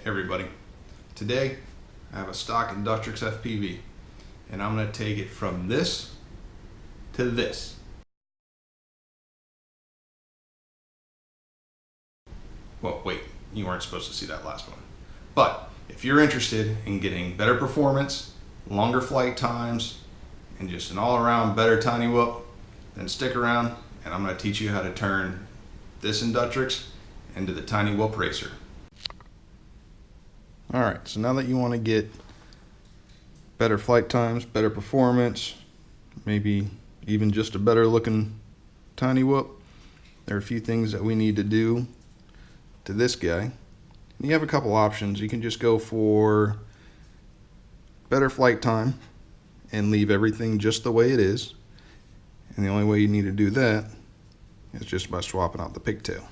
everybody. Today I have a stock Inductrix FPV and I'm going to take it from this to this. Well, wait, you weren't supposed to see that last one. But if you're interested in getting better performance, longer flight times, and just an all-around better tiny whoop, then stick around and I'm going to teach you how to turn this Inductrix into the tiny whoop racer. Alright, so now that you want to get better flight times, better performance, maybe even just a better looking tiny whoop, there are a few things that we need to do to this guy. You have a couple options. You can just go for better flight time and leave everything just the way it is. And the only way you need to do that is just by swapping out the pigtail.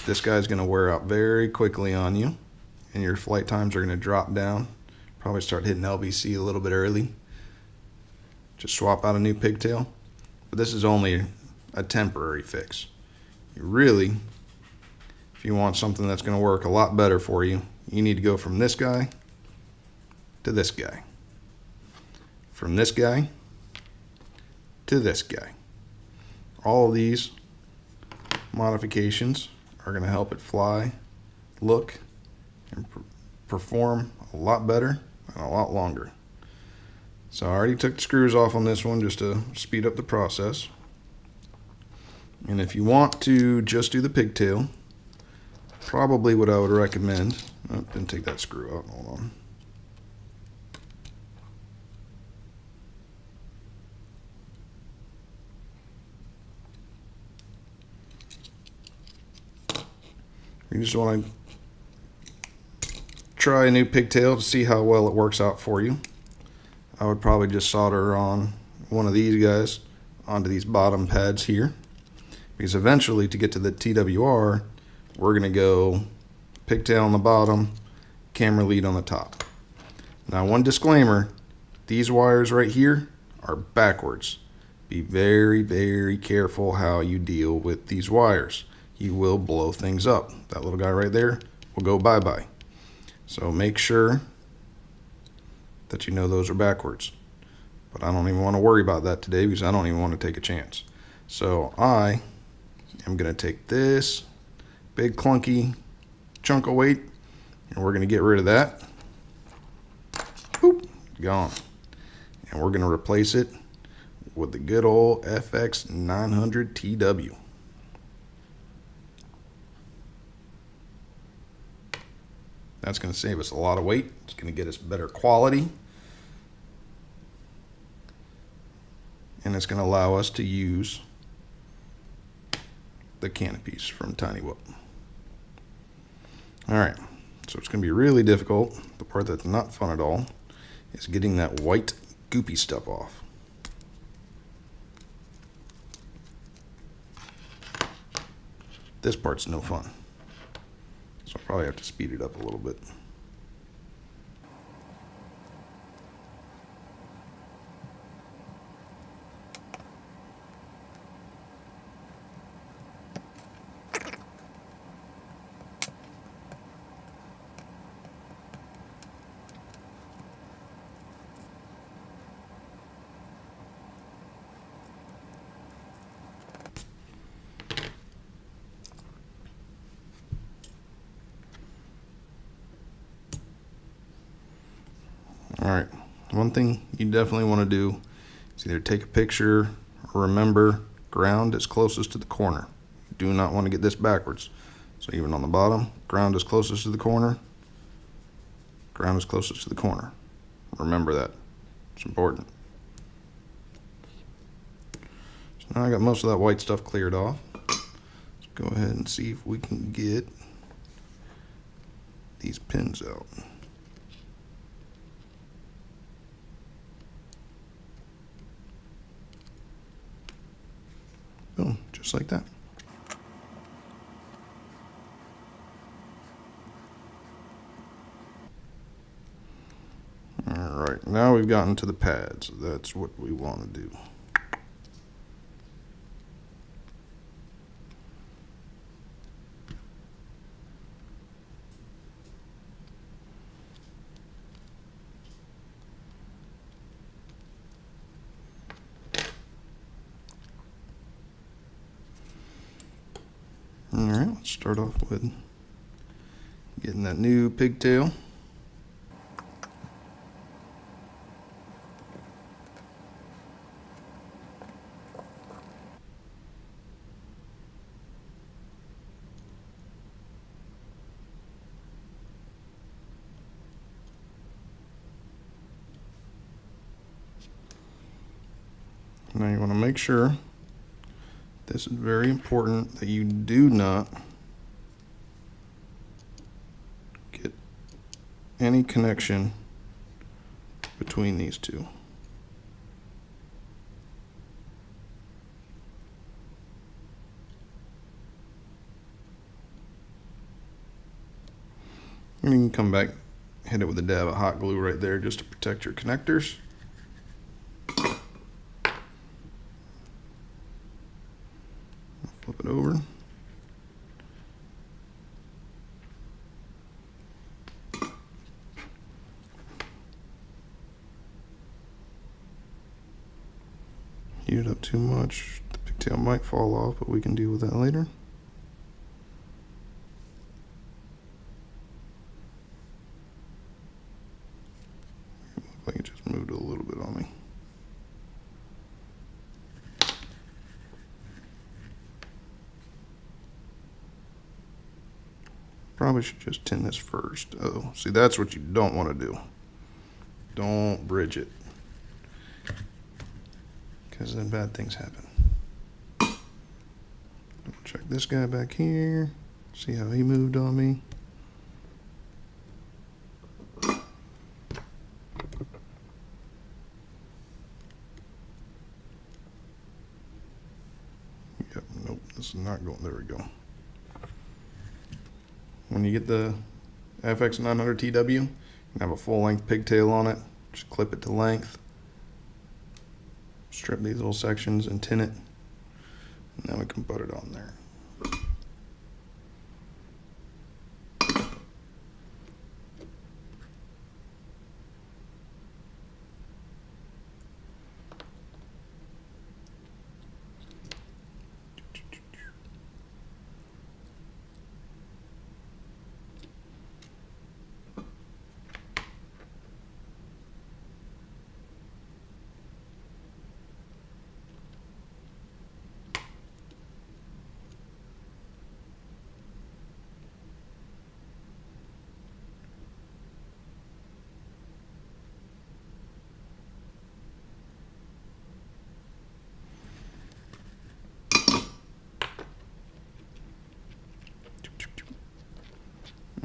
This guy's going to wear out very quickly on you, and your flight times are going to drop down. Probably start hitting LVC a little bit early. Just swap out a new pigtail. But this is only a temporary fix. You really, if you want something that's going to work a lot better for you, you need to go from this guy to this guy. From this guy to this guy. All of these modifications are going to help it fly, look, and perform a lot better and a lot longer. So I already took the screws off on this one just to speed up the process. And if you want to just do the pigtail, probably what I would recommend, oh, didn't take that screw out, hold on. You just want to try a new pigtail to see how well it works out for you. I would probably just solder on one of these guys onto these bottom pads here, because eventually to get to the TWR we're going to go pigtail on the bottom, camera lead on the top. Now, one disclaimer, these wires right here are backwards. Be very, very careful how you deal with these wires. You will blow things up. That little guy right there will go bye-bye. So make sure that you know those are backwards. But I don't even want to worry about that today because I don't even want to take a chance. So I am going to take this big clunky chunk of weight and we're going to get rid of that. Boop, gone. And we're going to replace it with the good old FX 900 TW. That's going to save us a lot of weight. It's going to get us better quality. And it's going to allow us to use the canopies from Tiny Whoop. Alright, so it's going to be really difficult. The part that's not fun at all is getting that white goopy stuff off. This part's no fun. So I'll probably have to speed it up a little bit. Alright, one thing you definitely want to do is either take a picture or remember ground is closest to the corner. You do not want to get this backwards. So even on the bottom, ground is closest to the corner, ground is closest to the corner. Remember that. It's important. So now I got most of that white stuff cleared off. Let's go ahead and see if we can get these pins out. Boom, just like that. Alright, now we've gotten to the pads. That's what we want to do. Alright, let's start off with getting that new pigtail. Now you want to make sure, this is very important, that you do not get any connection between these two. And you can come back, hit it with a dab of hot glue right there just to protect your connectors. Flip it over. Heat it up too much, the pigtail might fall off, but we can deal with that later. It looked like it just moved a little bit on me. Probably should just tin this first. Oh, see, that's what you don't want to do. Don't bridge it, because then bad things happen. Check this guy back here. See how he moved on me. Yep, nope, this is not going. There we go. When you get the FX900 TW, you can have a full-length pigtail on it. Just clip it to length. Strip these little sections and tin it. And then we can put it on there.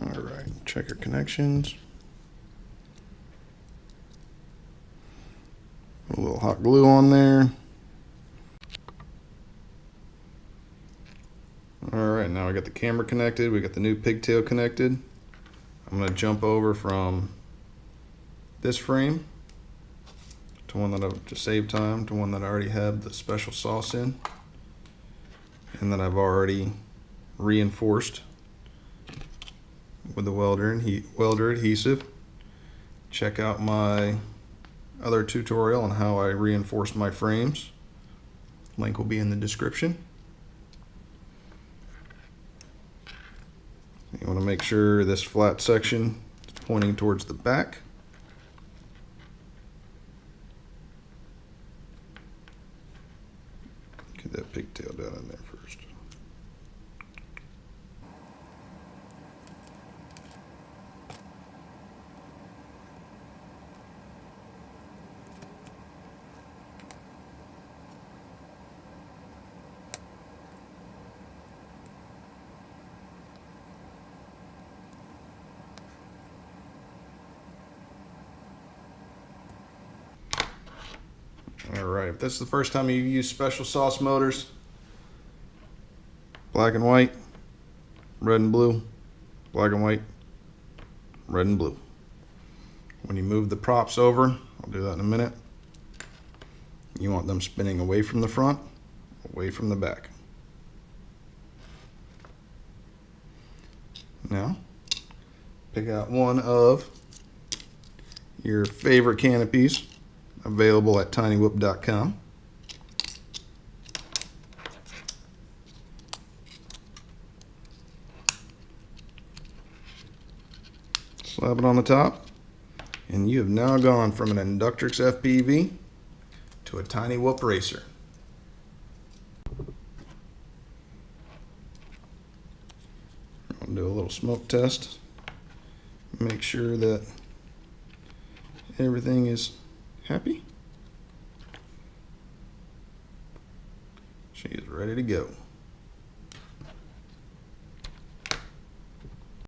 Alright, check your connections. Put a little hot glue on there. Alright, now I got the camera connected, we got the new pigtail connected. I'm going to jump over from this frame to one that I've, to save time, to one that I already have the special sauce in, and that I've already reinforced with the welder adhesive. Check out my other tutorial on how I reinforce my frames. Link will be in the description. You want to make sure this flat section is pointing towards the back. Get that pigtail down in there first. Alright, if this is the first time you use special sauce motors, black and white, red and blue, black and white, red and blue. When you move the props over, I'll do that in a minute, you want them spinning away from the front, away from the back. Now, pick out one of your favorite canopies, available at tinywhoop.com. Slap it on the top, and you have now gone from an Inductrix FPV to a tiny whoop racer. I'll do a little smoke test. Make sure that everything is happy. She is ready to go.